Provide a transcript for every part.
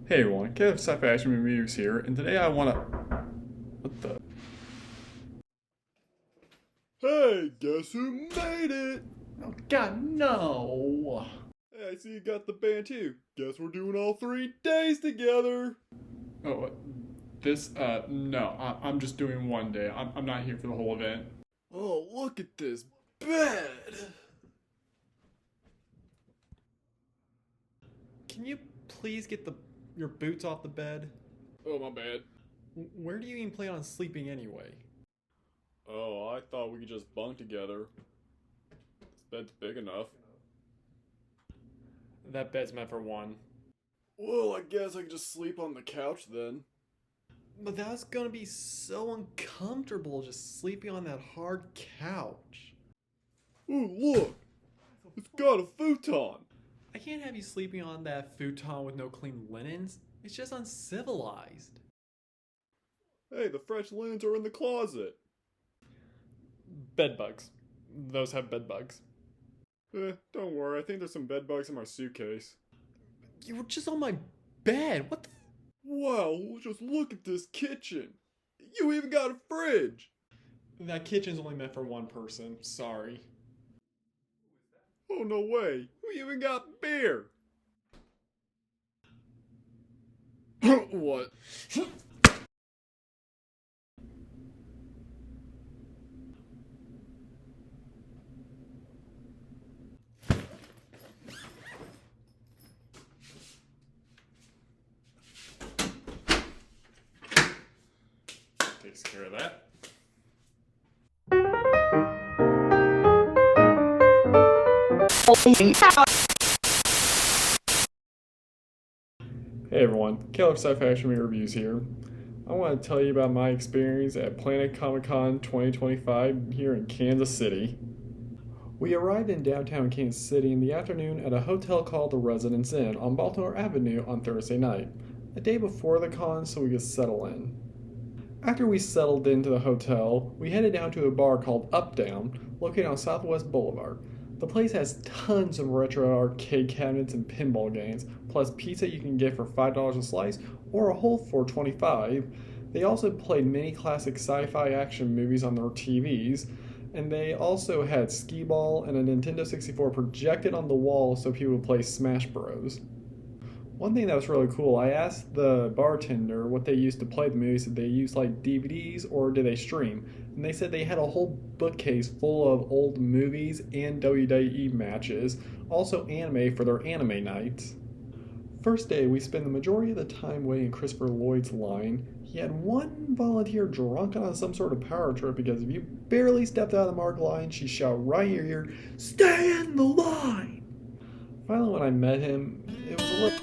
Hey everyone, Caleb Sci-Fi Action Reviews here, and today I wanna... What the... Hey, guess who made it? Oh god, no! Hey, I see you got the band too. Guess we're doing all 3 days together. Oh, no, I'm just doing one day. I'm not here for the whole event. Oh, look at this bed. Can you please get your boots off the bed? Oh, my bad. Where do you even plan on sleeping anyway? Oh, I thought we could just bunk together. This bed's big enough. That bed's meant for one. Well, I guess I could just sleep on the couch then. But that's gonna be so uncomfortable just sleeping on that hard couch. Ooh, look! It's got a futon! I can't have you sleeping on that futon with no clean linens. It's just uncivilized. Hey, the fresh linens are in the closet. Bed bugs. Those have bed bugs. Don't worry, I think there's some bed bugs in my suitcase. You were just on my bed. What the? Wow, just look at this kitchen. You even got a fridge. That kitchen's only meant for one person. Sorry. Oh, no way. We even got beer. What? Takes care of that. Hey everyone, Caleb Sci-Fi Action Reviews here. I want to tell you about my experience at Planet Comicon 2025 here in Kansas City. We arrived in downtown Kansas City in the afternoon at a hotel called the Residence Inn on Baltimore Avenue on Thursday night, a day before the con so we could settle in. After we settled into the hotel, we headed down to a bar called Up Down, located on Southwest Boulevard. The place has tons of retro arcade cabinets and pinball games, plus pizza you can get for $5 a slice or a whole for $25. They also played many classic sci-fi action movies on their TVs, and they also had skee ball and a Nintendo 64 projected on the wall so people would play Smash Bros. One thing that was really cool, I asked the bartender what they used to play the movies. Did they use like DVDs or did they stream? And they said they had a whole bookcase full of old movies and WWE matches, also anime for their anime nights. First day, we spent the majority of the time waiting in Christopher Lloyd's line. He had one volunteer drunk on some sort of power trip because if you barely stepped out of the marked line, she'd shout right in your ear, "Stay in the line!" Finally, when I met him, it was a little...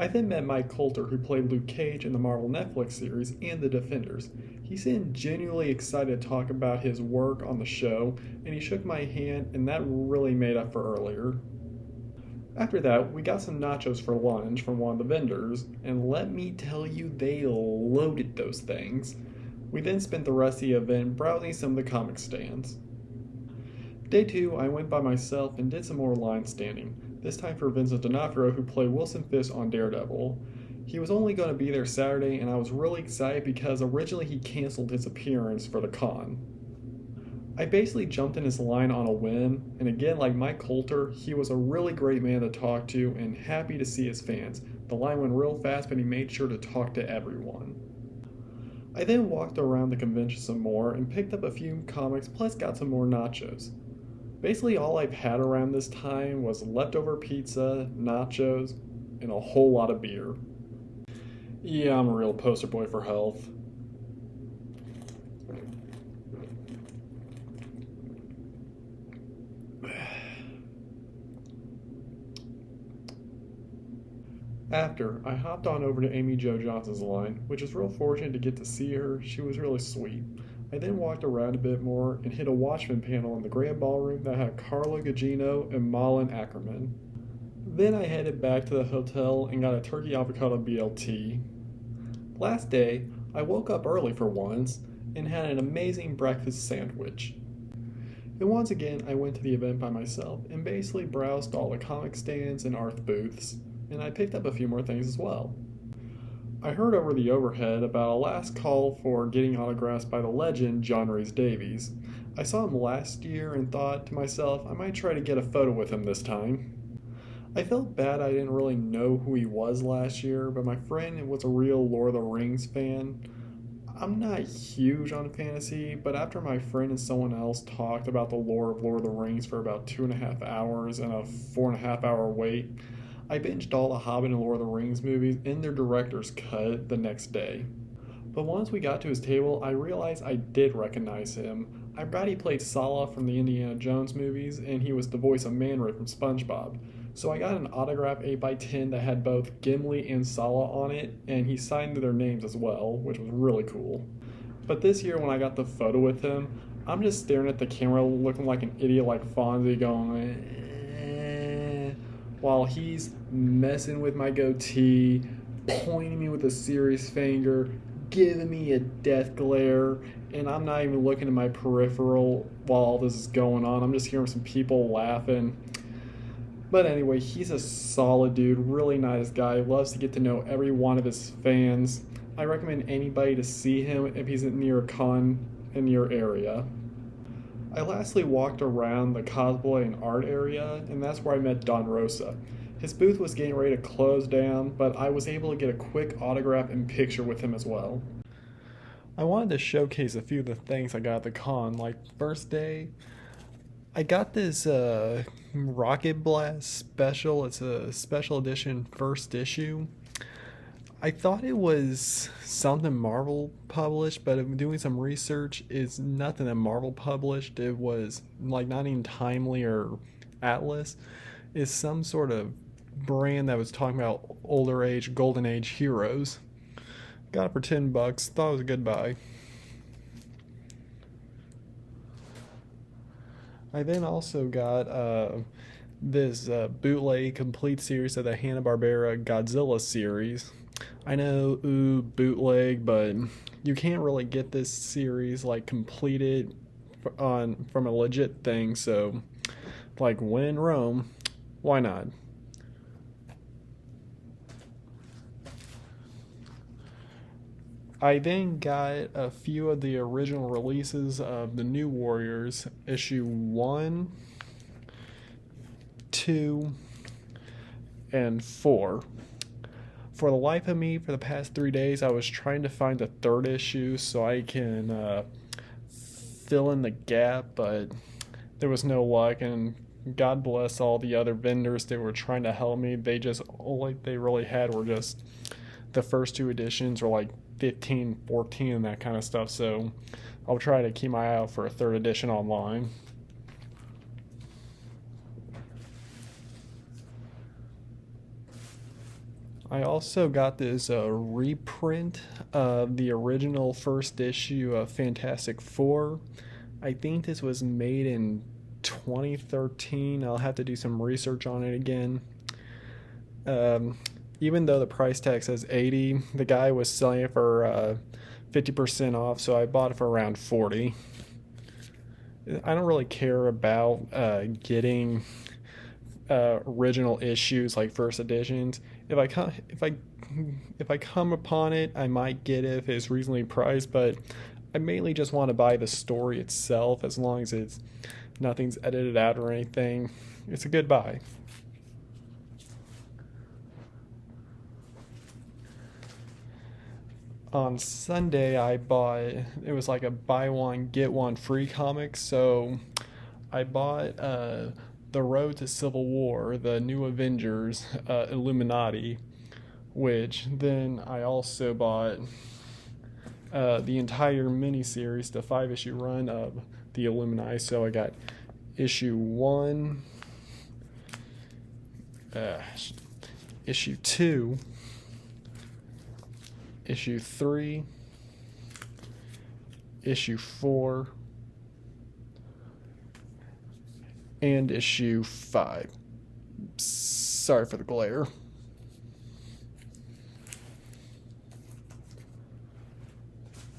I then met Mike Coulter, who played Luke Cage in the Marvel Netflix series and The Defenders. He seemed genuinely excited to talk about his work on the show, and he shook my hand, and that really made up for earlier. After that, we got some nachos for lunch from one of the vendors, and let me tell you, they loaded those things. We then spent the rest of the event browsing some of the comic stands. Day 2, I went by myself and did some more line standing, this time for Vincent D'Onofrio, who played Wilson Fisk on Daredevil. He was only going to be there Saturday, and I was really excited because originally he canceled his appearance for the con. I basically jumped in his line on a whim, and again, like Mike Coulter, he was a really great man to talk to and happy to see his fans. The line went real fast, but he made sure to talk to everyone. I then walked around the convention some more and picked up a few comics, plus got some more nachos. Basically all I've had around this time was leftover pizza, nachos, and a whole lot of beer. Yeah, I'm a real poster boy for health. After, I hopped on over to Amy Jo Johnson's line, which was real fortunate to get to see her. She was really sweet. I then walked around a bit more and hit a Watchmen panel in the Grand Ballroom that had Carlo Gugino and Malin Ackerman. Then I headed back to the hotel and got a turkey avocado BLT. Last day, I woke up early for once and had an amazing breakfast sandwich. And once again, I went to the event by myself and basically browsed all the comic stands and art booths, and I picked up a few more things as well. I heard over the overhead about a last call for getting autographs by the legend John Rhys-Davies. I saw him last year and thought to myself I might try to get a photo with him this time. I felt bad I didn't really know who he was last year, but my friend was a real Lord of the Rings fan. I'm not huge on fantasy, but after my friend and someone else talked about the lore of Lord of the Rings for about 2.5 hours and a 4.5 hour wait, I binged all the Hobbit and Lord of the Rings movies in their director's cut the next day. But once we got to his table, I realized I did recognize him. I forgot he played Sala from the Indiana Jones movies, and he was the voice of Manrid from SpongeBob. So I got an autograph 8x10 that had both Gimli and Sala on it, and he signed their names as well, which was really cool. But this year when I got the photo with him, I'm just staring at the camera looking like an idiot like Fonzie going, while he's messing with my goatee, pointing me with a serious finger, giving me a death glare, and I'm not even looking at my peripheral while all this is going on. I'm just hearing some people laughing. But anyway, he's a solid dude, really nice guy, loves to get to know every one of his fans. I recommend anybody to see him if he's near a con in your area. I lastly walked around the cosplay and art area, and that's where I met Don Rosa. His booth was getting ready to close down, but I was able to get a quick autograph and picture with him as well. I wanted to showcase a few of the things I got at the con, like first day, I got this Rocket Blast special. It's a special edition first issue. I thought it was something Marvel published, but doing some research, it's nothing that Marvel published. It was like not even Timely or Atlas. It's some sort of brand that was talking about older age, golden age heroes. Got it for $10. Thought it was a good buy. I then also got this bootleg complete series of the Hanna-Barbera Godzilla series. I know, bootleg, but you can't really get this series like completed from a legit thing. So, like when in Rome, why not? I then got a few of the original releases of the New Warriors, issue 1, 2, and 4. For the life of me, for the past 3 days, I was trying to find the third issue so I can fill in the gap, but there was no luck, and God bless all the other vendors that were trying to help me. All they really had were just the first 2 editions, or like 15, 14, and that kind of stuff, so I'll try to keep my eye out for a third edition online. I also got this reprint of the original first issue of Fantastic Four. I think this was made in 2013. I'll have to do some research on it again. Even though the price tag says $80, the guy was selling it for 50% off, so I bought it for around $40. I don't really care about getting original issues like first editions. If I come upon it, I might get it if it's reasonably priced, but I mainly just want to buy the story itself. As long as nothing's edited out or anything, it's a good buy. On Sunday, it was like a buy one, get one free comic, so I bought The Road to Civil War, the New Avengers, Illuminati, which then I also bought the entire miniseries, the 5-issue run of the Illuminati, so I got issue 1, issue 2, issue 3, issue 4 and issue 5. Sorry for the glare.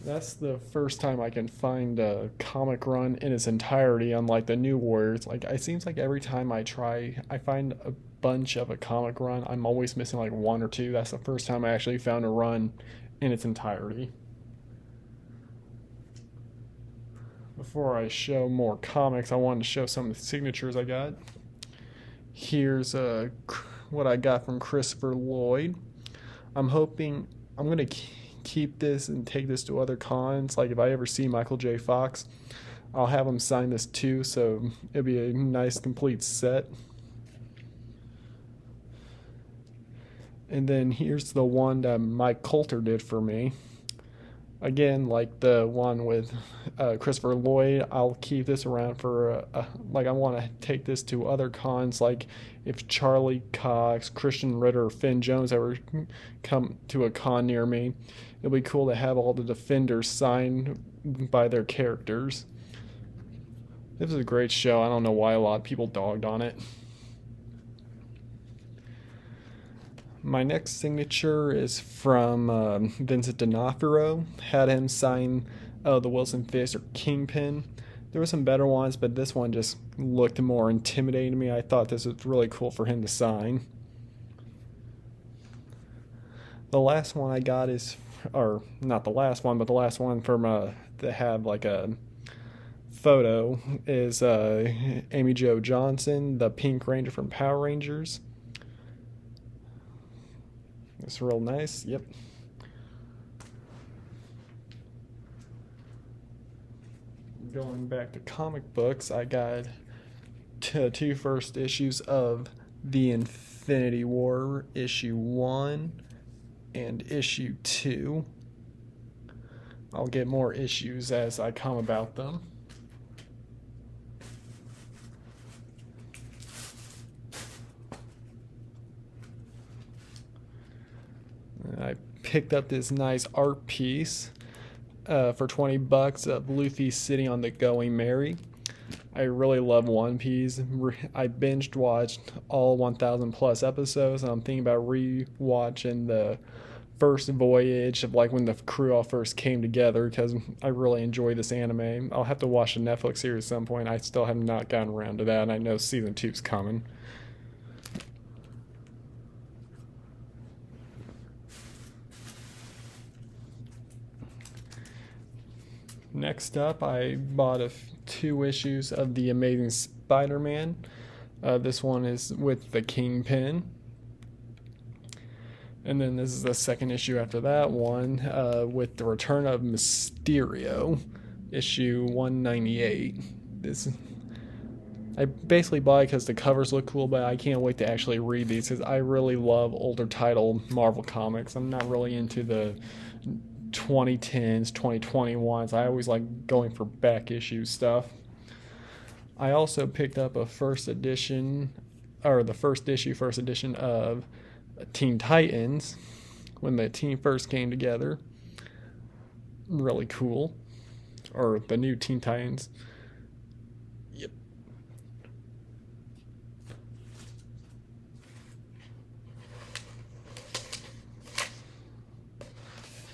That's the first time I can find a comic run in its entirety, unlike the New Warriors. Like, it seems like every time I find a bunch of a comic run, I'm always missing like one or two. That's the first time I actually found a run in its entirety. Before I show more comics, I wanted to show some of the signatures I got. Here's what I got from Christopher Lloyd. I'm hoping I'm going to keep this and take this to other cons. Like if I ever see Michael J. Fox, I'll have him sign this too, so it'll be a nice complete set. And then here's the one that Mike Coulter did for me. Again, like the one with Christopher Lloyd, I'll keep this around for, like I want to take this to other cons, like if Charlie Cox, Christian Ritter, or Finn Jones ever come to a con near me, it'll be cool to have all the Defenders signed by their characters. This was a great show. I don't know why a lot of people dogged on it. My next signature is from Vincent D'Onofrio. Had him sign the Wilson Fisk or Kingpin. There were some better ones, but this one just looked more intimidating to me. I thought this was really cool for him to sign. The last one I got is, or not the last one, but the last one from that have like a photo is Amy Jo Johnson, the Pink Ranger from Power Rangers. It's real nice. Yep. Going back to comic books, I got two first issues of The Infinity War, issue 1 and issue 2. I'll get more issues as I come about them. I picked up this nice art piece for $20 of Luffy sitting on the Going Merry. I really love One Piece. I binged watched all 1,000 plus episodes, and I'm thinking about rewatching the first voyage of like when the crew all first came together because I really enjoy this anime. I'll have to watch the Netflix series at some point. I still have not gotten around to that, and I know season 2's coming. Next up, I bought 2 issues of The Amazing Spider-Man. This one is with the Kingpin. And then this is the second issue after that one with the return of Mysterio, issue 198. I basically bought it because the covers look cool, but I can't wait to actually read these because I really love older title Marvel comics. I'm not really into the 2010s, 2021s. I always like going for back issue stuff. I also picked up a first edition of Teen Titans when the team first came together. Really cool. Or the new Teen Titans. Yep.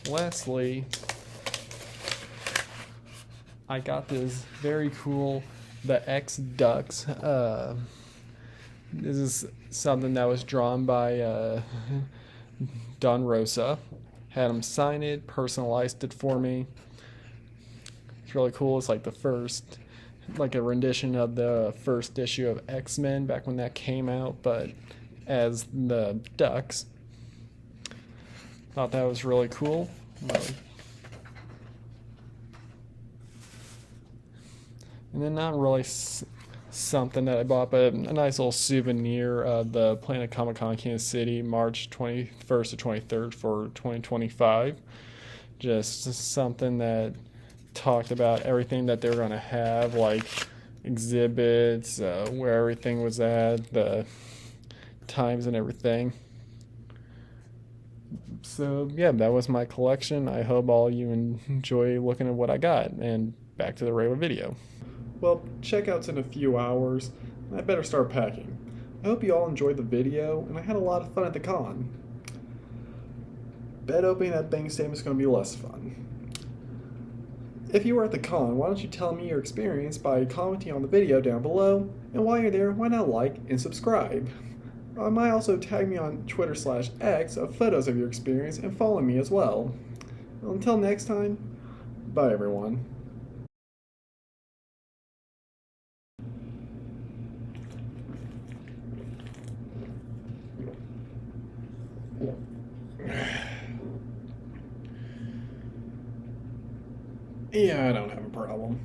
Lastly, I got this very cool The X-Ducks. This is something that was drawn by Don Rosa. Had him sign it, personalized it for me. It's really cool. It's like a rendition of the first issue of X-Men back when that came out, but as the Ducks. Thought that was really cool. And then not really something that I bought, but a nice little souvenir of the Planet Comicon Kansas City, March 21st to 23rd for 2025. Just something that talked about everything that they're going to have, like exhibits, where everything was at, the times and everything. So yeah, that was my collection. I hope all you enjoy looking at what I got, and back to the regular video. Well, checkout's in a few hours. I better start packing. I hope you all enjoyed the video, and I had a lot of fun at the con. Bet opening that bank statement is going to be less fun. If you were at the con, why don't you tell me your experience by commenting on the video down below, and while you're there, why not like and subscribe? I might also tag me on Twitter/X of photos of your experience and follow me as well. Until next time, bye everyone. Yeah, I don't have a problem.